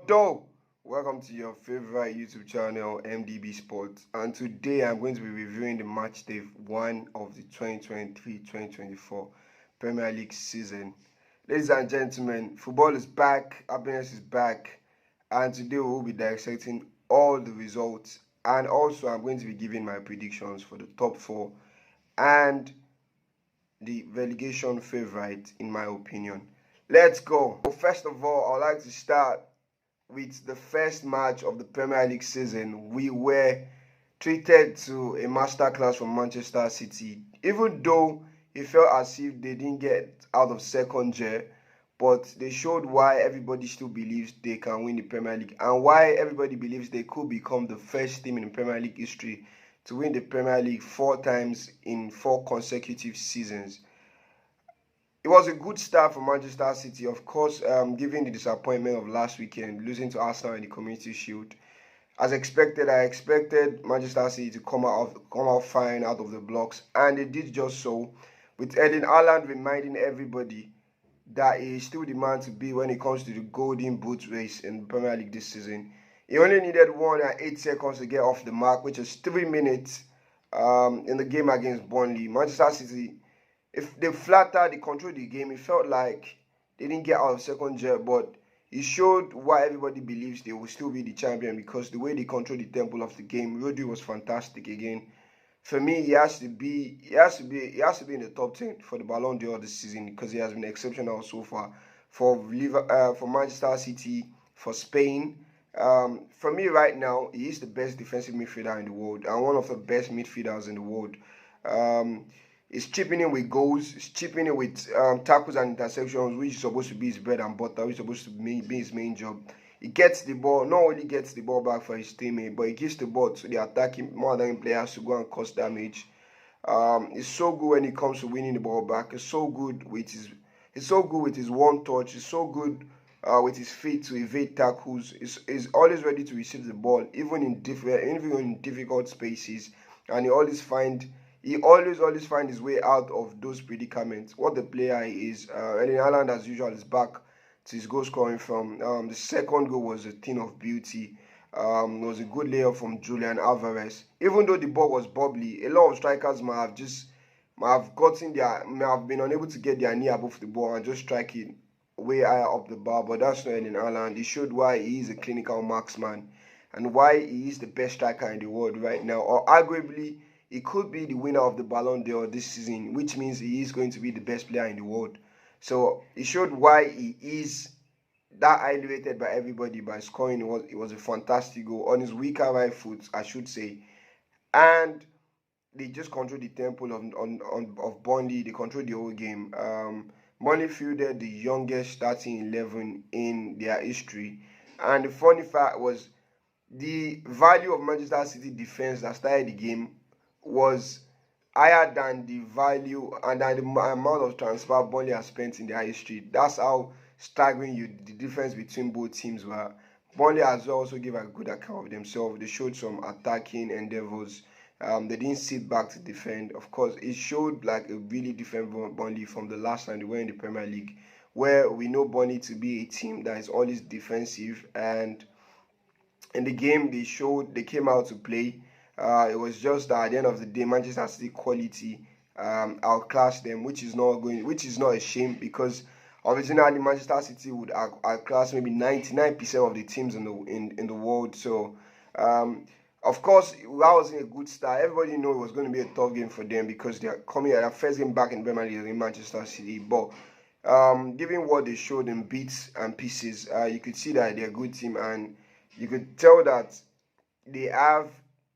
Yo, welcome to your favorite YouTube channel, MDB Sports, and today I'm going to be reviewing the match day 1 of the 2023-2024 Premier League season. Ladies and gentlemen, football is back, happiness is back, and today we will be dissecting all the results, and also I'm going to be giving my predictions for the top 4 and the relegation favorite in my opinion. Let's go. So first of all, I'd like to start with the first match of the Premier League season. We were treated to a masterclass from Manchester City, even though it felt as if they didn't get out of second gear, but they showed why everybody still believes they can win the Premier League and why everybody believes they could become the first team in the Premier League history to win the Premier League 4 times in 4 consecutive seasons. It was a good start for Manchester City, of course, given the disappointment of last weekend, losing to Arsenal in the Community Shield. As expected, I expected Manchester City to come out fine out of the blocks, and they did just so, with Erling Haaland reminding everybody that he is still the man to be when it comes to the Golden Boot race in the Premier League this season. He only needed 1 and 8 seconds to get off the mark, which is 3 minutes in the game against Burnley. Manchester City, if they flattered, they controlled the game, it felt like they didn't get out of second gear, but it showed why everybody believes they will still be the champion, because the way they controlled the tempo of the game. Rodri was fantastic again. For me, he has to be in the top 10 for the Ballon d'Or this season, because he has been exceptional so far for Manchester City, for Spain. For me right now, he is the best defensive midfielder in the world and one of the best midfielders in the world. He's chipping in with goals, he's chipping in with tackles and interceptions, which is supposed to be his bread and butter, which is supposed to be his main job. He gets the ball, not only gets the ball back for his teammate, but he gives the ball to the attacking more than players to go and cause damage. He's so good when it comes to winning the ball back. He's so good with his one touch. He's so good with his feet to evade tackles. He's always ready to receive the ball, even in difficult spaces, and he always finds his way out of those predicaments. What the player is, Erling Haaland as usual is back to his goal scoring from. The second goal was a thing of beauty. It was a good layup from Julian Alvarez. Even though the ball was bubbly, a lot of strikers may have been unable to get their knee above the ball and just strike it way higher up the bar. But that's not Erling Haaland. He showed why he is a clinical marksman and why he is the best striker in the world right now, or arguably he could be the winner of the Ballon d'Or this season, which means he is going to be the best player in the world. So he showed why he is that highly rated by everybody by scoring. It was a fantastic goal on his weaker right foot, I should say. And they just controlled the tempo of Burnley. They controlled the whole game. Burnley fielded the youngest starting 11 in their history. And the funny fact was the value of Manchester City defense that started the game was higher than the value and than the amount of transfer Burnley has spent in their history. That's how staggering the difference between both teams were. Burnley has also give a good account of themselves. They showed some attacking endeavors. They didn't sit back to defend. Of course, it showed like a really different Burnley from the last time they were in the Premier League, where we know Burnley to be a team that is always defensive. And in the game, they came out to play. It was just that at the end of the day, Manchester City quality outclassed them, which is not a shame, because originally Manchester City would outclass maybe 99% of the teams in the world. So of course that wasn't a good start. Everybody knew it was going to be a tough game for them because they are coming at their first game back in Premier League in Manchester City. But given what they showed in bits and pieces, you could see that they're a good team, and you could tell that they have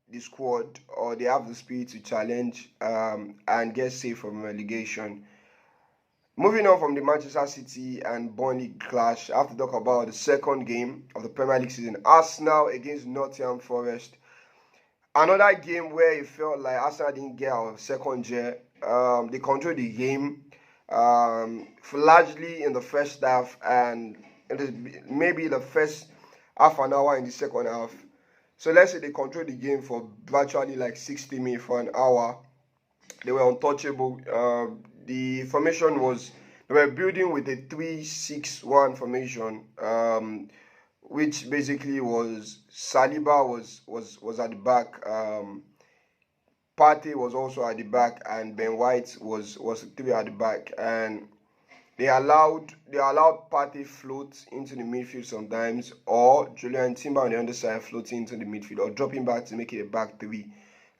the squad, or they have the spirit to challenge and get safe from relegation. Moving on from the Manchester City and Burnley clash, I have to talk about the second game of the Premier League season, Arsenal against Nottingham Forest. Another game where it felt like Arsenal didn't get out of second gear. They controlled the game largely in the first half, and maybe the first half an hour in the second half. So let's say they controlled the game for virtually like 60 minutes, for an hour. They were untouchable. The formation was, they were building with a 3-6-1 formation, which basically was Saliba was at the back. Partey was also at the back, and Ben White was three at the back, and they allowed Partey float into the midfield sometimes, or Julian Timber on the underside floating into the midfield, or dropping back to make it a back three.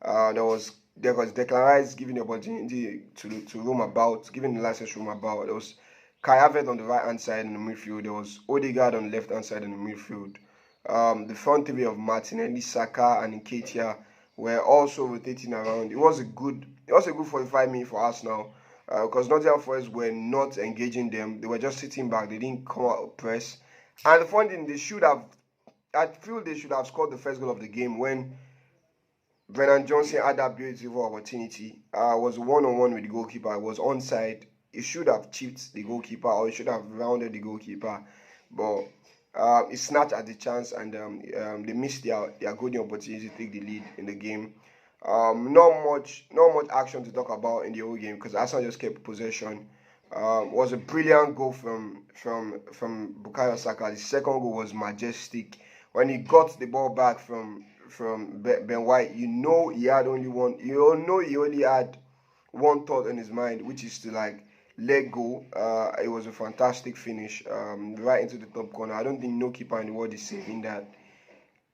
There was Declan Rice giving the opportunity to roam about, giving the license room about. There was Kai Havertz on the right hand side in the midfield. There was Odegaard on the left hand side in the midfield. The front three of Martinelli, Saka, and Nketiah were also rotating around. It was a good 45 minutes for Arsenal because Nottingham Forest were not engaging them. They were just sitting back. They didn't come out press. And the funny thing, I feel they should have scored the first goal of the game when Brennan Johnson had that beautiful opportunity. Was one-on-one with the goalkeeper. Was onside. He should have chipped the goalkeeper, or he should have rounded the goalkeeper. But he snatched at the chance, and they missed their golden opportunity to take the lead in the game. Not much action to talk about in the whole game because Arsenal just kept possession. Was a brilliant goal from Bukayo Saka. The second goal was majestic. When he got the ball back from Ben White, he had only one. He only had one thought in his mind, which is to like let go. It was a fantastic finish, right into the top corner. I don't think no keeper in the world is saving that.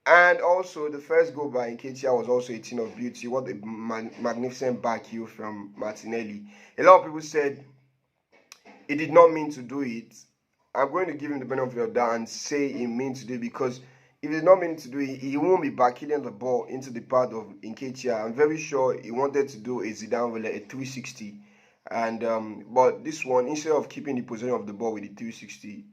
And also, the first goal by Nketiah was also a thing of beauty. What a magnificent back heel from Martinelli. A lot of people said he did not mean to do it. I'm going to give him the benefit of that and say he meant to do it, because if he did not mean to do it, he won't be backhilling the ball into the path of Nketiah. I'm very sure he wanted to do a Zidane Villa, a 360. And but this one, instead of keeping the position of the ball with the 360,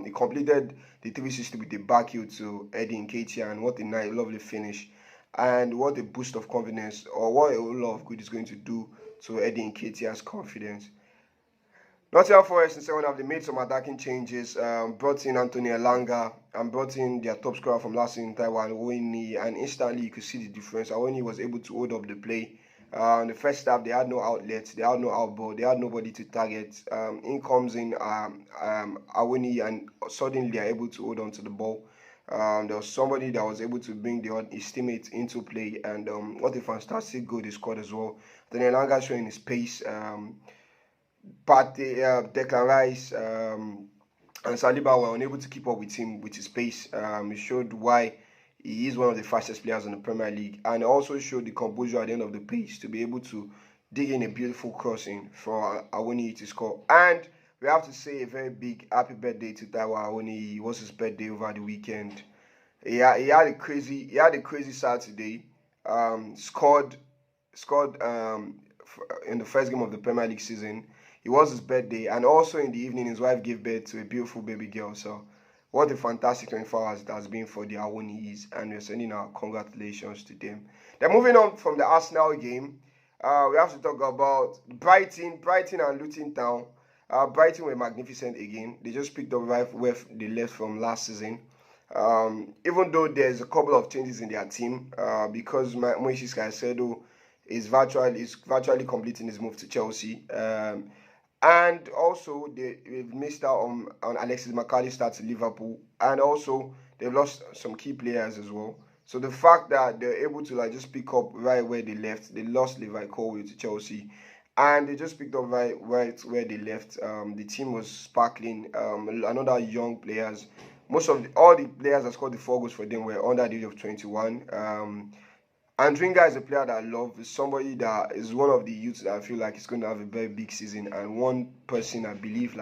he completed the 360 with a back heel to Eddie Nketiah, and what a nice, lovely finish, and what a boost of confidence, or what a lot of good is going to do to Eddie Nketiah's confidence. Nottingham Forest in second half, they made some attacking changes, brought in Anthony Elanga, and brought in their top scorer from last season, Taiwan Awoniyi, and instantly you could see the difference. Awoniyi was able to hold up the play. In the first half, they had no outlets, they had no outball, they had nobody to target. In comes in Awoniyi, and suddenly they are able to hold on to the ball. There was somebody that was able to bring his teammates into play, and what a fantastic goal they scored as well. Then Elanga showing his pace. Declan Rice and Saliba were unable to keep up with him with his pace. It showed why he is one of the fastest players in the Premier League, and also showed the composure at the end of the pace to be able to dig in a beautiful crossing for Awoniyi to score. And we have to say a very big happy birthday to Taiwo Awoniyi. It was his birthday over the weekend. He had a crazy Saturday. Scored in the first game of the Premier League season. It was his birthday, and also in the evening, his wife gave birth to a beautiful baby girl. So, what a fantastic 24 hours it has been for the Awoniyis, and we're sending our congratulations to them. Then, moving on from the Arsenal game, we have to talk about Brighton and Luton Town. Brighton were magnificent again. They just picked up right where they left from last season. Even though there's a couple of changes in their team, because Moises Caicedo is virtually completing his move to Chelsea. And also, they've missed out on Alexis McAllister to Liverpool. And also, they've lost some key players as well. So the fact that they're able to just pick up right where they left, they lost Levi Colwill to Chelsea. And they just picked up right where they left. The team was sparkling. Another young players. All the players that scored the 4 goals for them were under the age of 21. Andringa is a player that I love. Is somebody that is one of the youths that I feel like is going to have a very big season, and one person I believe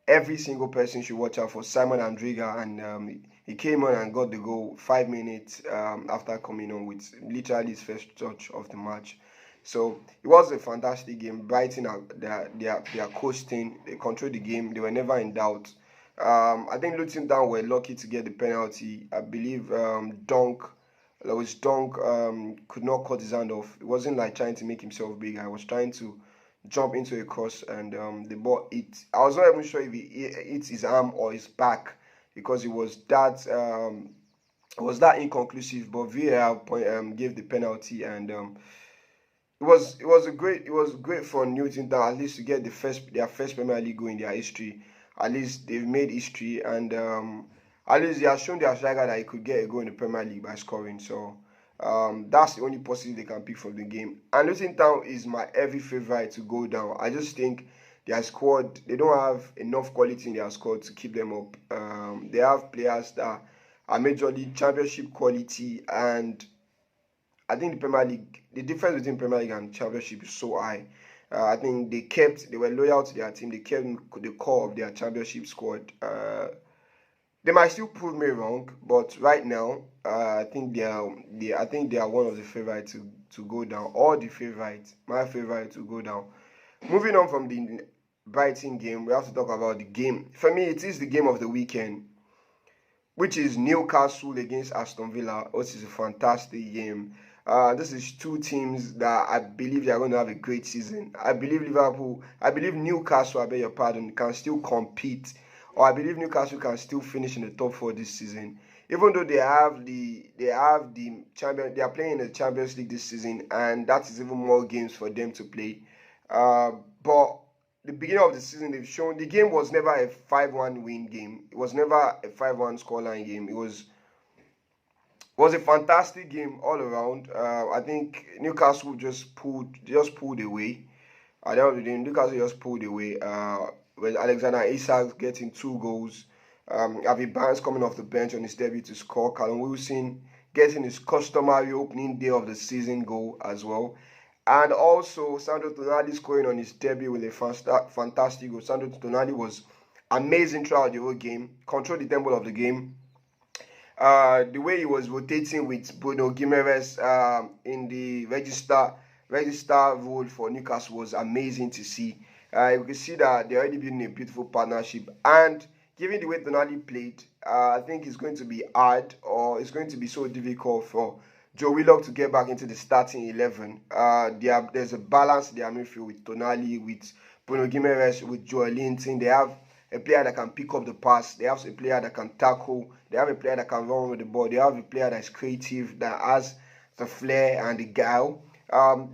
every single person should watch out for, Simon Andringa. And he came on and got the goal 5 minutes after coming on with literally his first touch of the match. So it was a fantastic game. Brighton, they are coasting. They controlled the game. They were never in doubt. I think Luton Town were lucky to get the penalty. I believe Dunk could not cut his hand off. It wasn't like trying to make himself big. I was trying to jump into a cross, and the ball I was not even sure if he hit his arm or his back, because it was that inconclusive. But VAR gave the penalty, and it was great for Newton Town, at least to get their first Premier League goal in their history. At least they've made history, and at least he has shown their striker that he could get a goal in the Premier League by scoring. So that's the only positive they can pick from the game. And Luton Town is my every favourite to go down. I just think their squad, they don't have enough quality in their squad to keep them up. They have players that are majorly championship quality, and I think the Premier League, the difference between Premier League and Championship is so high. I think they were loyal to their team. They kept the core of their Championship squad. They might still prove me wrong, but right now, I think they are one of the favorites to go down, or the favorite, my favorite to go down. Moving on from the Brighton game, we have to talk about the game. For me, it is the game of the weekend, which is Newcastle against Aston Villa, which is a fantastic game. This is two teams that I believe they are going to have a great season. I believe Newcastle, I beg your pardon, can still compete, or I believe Newcastle can still finish in the top four this season. Even though they have the champion, they are playing in the Champions League this season, and that is even more games for them to play. But the beginning of the season, they've shown the game was never a 5-1 win game. It was never a 5-1 scoreline game. It was a fantastic game all around. I think Newcastle just pulled away. At the end of the day, Newcastle just pulled away. With Alexander Isak getting 2 goals, Harvey Barnes coming off the bench on his debut to score, Callum Wilson getting his customary opening day of the season goal as well. And also Sandro Tonali scoring on his debut with a fantastic goal. Sandro Tonali was amazing throughout the whole game, controlled the tempo of the game. The way he was rotating with Bruno Guimaraes in the register role for Newcastle was amazing to see. You can see that they're already building a beautiful partnership. And given the way Tonali played, I think it's going to be hard, or it's going to be so difficult for Joe Willock to get back into the starting 11. There's a balance in their midfield with Tonali, with Bruno Guimaraes, with Joel Linton. They have a player that can pick up the pass. They have a player that can tackle. They have a player that can run with the ball. They have a player that is creative, that has the flair and the guile.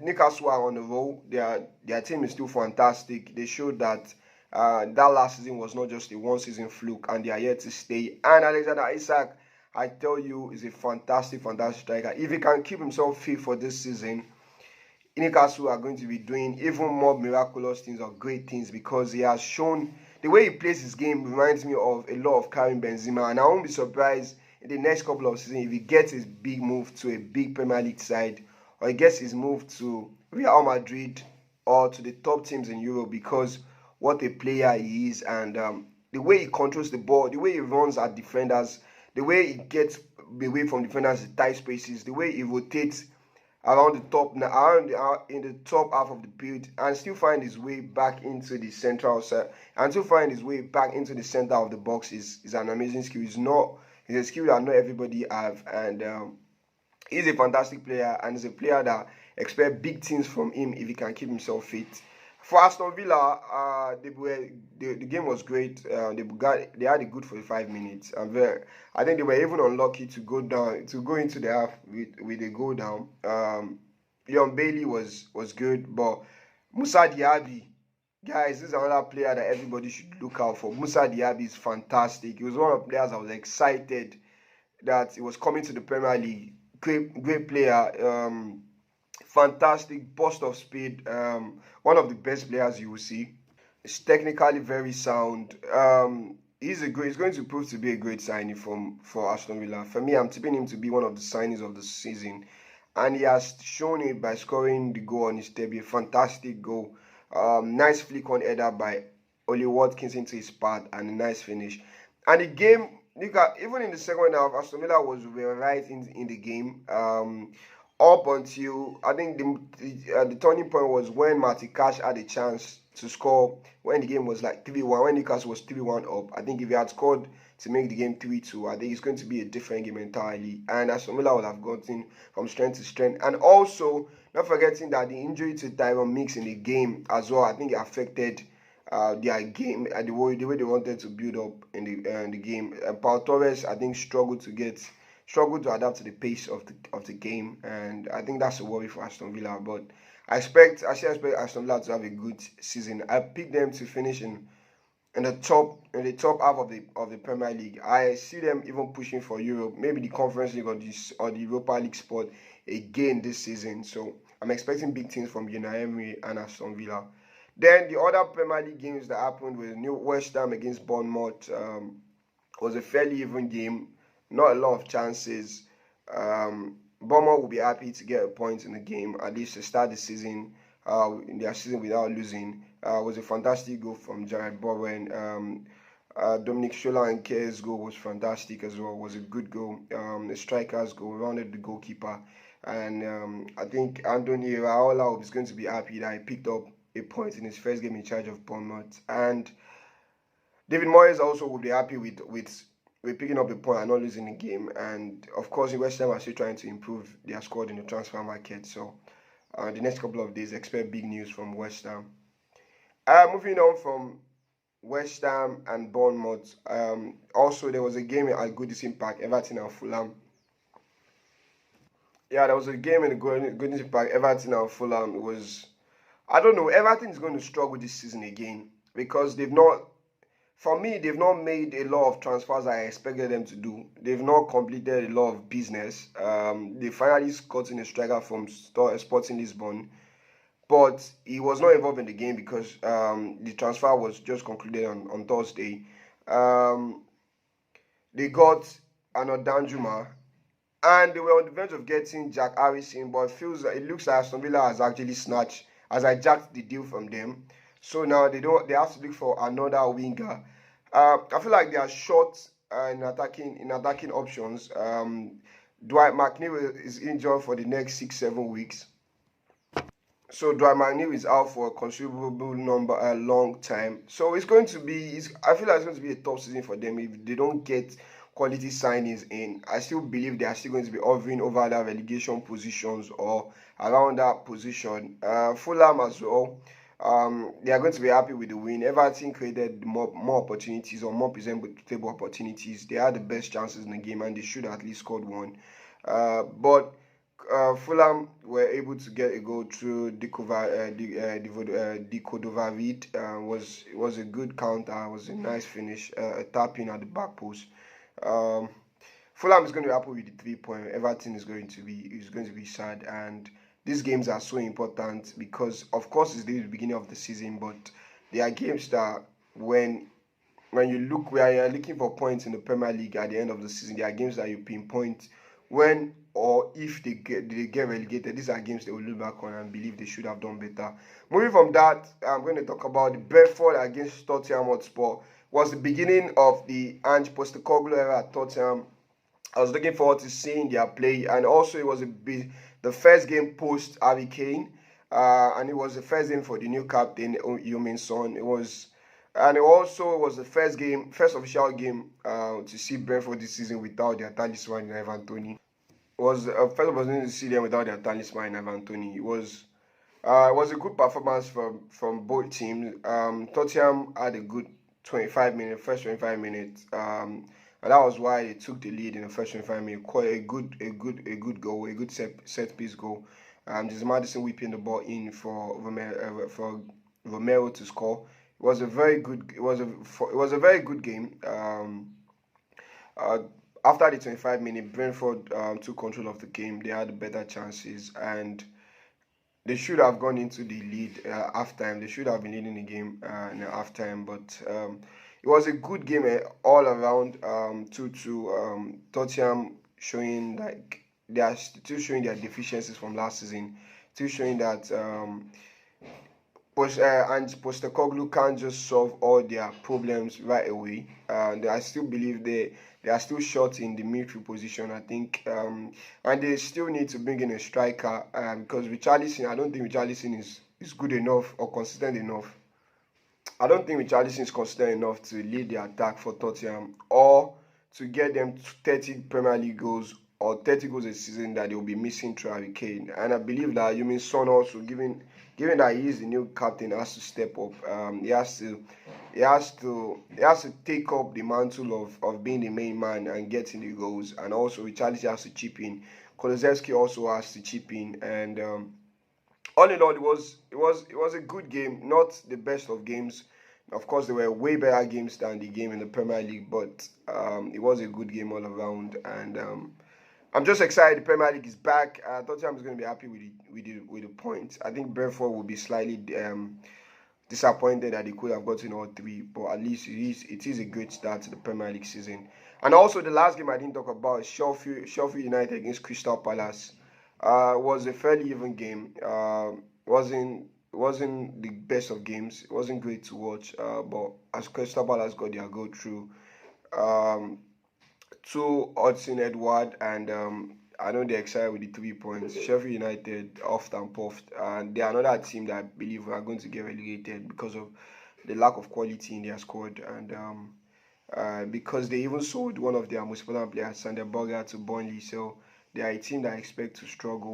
Newcastle are on the roll. Their team is still fantastic. They showed that that last season was not just a one-season fluke, and they are here to stay. And Alexander Isak, I tell you, is a fantastic striker. If he can keep himself fit for this season, Newcastle are going to be doing even more miraculous things or great things, because he has shown the way he plays his game reminds me of a lot of Karim Benzema, and I won't be surprised in the next couple of seasons if he gets his big move to a big Premier League side, or he gets his move to Real Madrid or to the top teams in Europe, because what a player he is, and the way he controls the ball, the way he runs at defenders, the way he gets away from defenders in tight spaces, the way he rotates around the top, in the top half of the field, and still find his way back into the central side, and still find his way back into the center of the box is an amazing skill. It's a skill that not everybody have, and he's a fantastic player, and he's a player that expect big things from him if he can keep himself fit. For Aston Villa, the game was great. They had a good 45 minutes. I think they were even unlucky to go into the half with a goal down. Leon Bailey was good, but Musa Diaby, guys, this is another player that everybody should look out for. Musa Diaby is fantastic. He was one of the players I was excited that he was coming to the Premier League. Great player. Fantastic burst of speed. One of the best players you will see. He's technically very sound. He's going to prove to be a great signing for Aston Villa. For me, I'm tipping him to be one of the signings of the season, and he has shown it by scoring the goal on his debut. Fantastic goal. Nice flick on header by Oli Watkins into his path, and a nice finish. And the game, even in the second half, Aston Villa were right in the game. Up until, I think the turning point was when Marty Cash had a chance to score when the game was like 3-1, when Newcastle was 3-1 up. I think if he had scored to make the game 3-2, I think it's going to be a different game entirely. And Aston Villa would have gotten from strength to strength. And also, not forgetting that the injury to Tyrone Mings in the game as well, I think it affected their game and the way they wanted to build up in the game. Pau Torres, I think, struggled to adapt to the pace of the game, and I think that's a worry for Aston Villa. But I still expect Aston Villa to have a good season. I picked them to finish in in the top half of the Premier League. I see them even pushing for Europe, maybe the Conference League or the Europa League spot again this season. So I'm expecting big things from Unai Emery and Aston Villa. Then the other Premier League games that happened with New West Ham against Bournemouth was a fairly even game, not a lot of chances. Bournemouth will be happy to get a point in the game, at least to start the season, in their season without losing. It was a fantastic goal from Jared Bowen. Dominic Solanke's goal was fantastic as well. It was a good goal. The striker's goal rounded the goalkeeper, and I think Anthony Raola is going to be happy that he picked up a point in his first game in charge of Bournemouth. And David Moyes also will be happy with picking up a point and not losing the game. And of course, West Ham are still trying to improve their squad in the transfer market. So the next couple of days, expect big news from West Ham. Moving on from West Ham and Bournemouth. Also, there was a game at Goodison Park, Everton and Fulham. Yeah, there was a game in the Goodison Park, Everton and Fulham. It was, I don't know, Everton is going to struggle this season again because they've not, for me, they've not made a lot of transfers I expected them to do. They've not completed a lot of business. They finally gotten a striker from Sporting Lisbon, but he was not involved in the game because the transfer was just concluded on Thursday. They got Arnaud Danjuma, and they were on the verge of getting Jack Harrison, but it looks like Aston Villa has actually hijacked the deal from them. So now they have to look for another winger. I feel like they are short in attacking options. Dwight McNeil is injured for the next 6-7 weeks. So Dwight McNeil is out for a considerable long time. So it's going to be, I feel like it's going to be a tough season for them if they don't get quality signings in. I still believe they are still going to be hovering over that relegation positions or around that position. Fulham as well. They are going to be happy with the win. Everton created more opportunities or more presentable opportunities. They had the best chances in the game and they should have at least scored one. But Fulham were able to get a goal through Diko Dovavid. It was a good counter. It was a nice finish. A tap in at the back post. Fulham is going to be happy with the 3 point. Everton is going to be sad, and these games are so important because, of course, it's the beginning of the season, but they are games that when you're looking for points in the Premier League at the end of the season, there are games that you pinpoint when or if they get relegated. These are games they will look back on and believe they should have done better. Moving from that, I'm going to talk about the Brentford against Tottenham Hotspur. Was the beginning of the Ange Postecoglou era at Tottenham. I was looking forward to seeing their play, and also it was the first game post Harry Kane, and it was the first game for the new captain Heung-min Son. It was the first official game to see Brentford this season without their talisman Ivan Toney. It was the first opportunity to see them without their talisman Ivan Toney. It was a good performance from both teams. Tottenham had a good first 25 minutes, and that was why they took the lead in the first 25 minutes. Quite a good goal, a good set piece goal. Just Madison whipping the ball in for Romero to score. It was a very good game. After the 25 minutes, Brentford took control of the game. They had better chances, and they should have gone into the lead halftime. They should have been leading the game in halftime, but it was a good game all around. 2-2. Tottenham showing like they are still showing their deficiencies from last season. Still showing that and Postecoglou can't just solve all their problems right away. I still believe they are still short in the midfield position, I think, and they still need to bring in a striker because Richarlison, I don't think Richarlison is good enough or consistent enough. I don't think Richarlison is consistent enough to lead the attack for Tottenham or to get them 30 Premier League goals or 30 goals a season that they will be missing through Harry Kane. And I believe that Heung-min Son also, given that he is the new captain, has to step up. He has to take up the mantle of being the main man and getting the goals. And also Richarlison has to chip in. Kulusevski also has to chip in. And all in all, it was a good game. Not the best of games. Of course, there were way better games than the game in the Premier League, but it was a good game all around. And I'm just excited the Premier League is back. I thought I was going to be happy with the points. I think Brentford will be slightly disappointed that they could have gotten all three, but at least it is a great start to the Premier League season. And also the last game I didn't talk about is Sheffield United against Crystal Palace. Was a fairly even game. Wasn't the best of games. It wasn't great to watch. But as Crystal Palace got their go through, um, to Hudson Edward, and I know they're excited with the 3 points. Sheffield United oft and puffed, and they are another team that I believe are going to get relegated because of the lack of quality in their squad, and because they even sold one of their most important players, Sander Berger, to Burnley. So they are a team that I expect to struggle.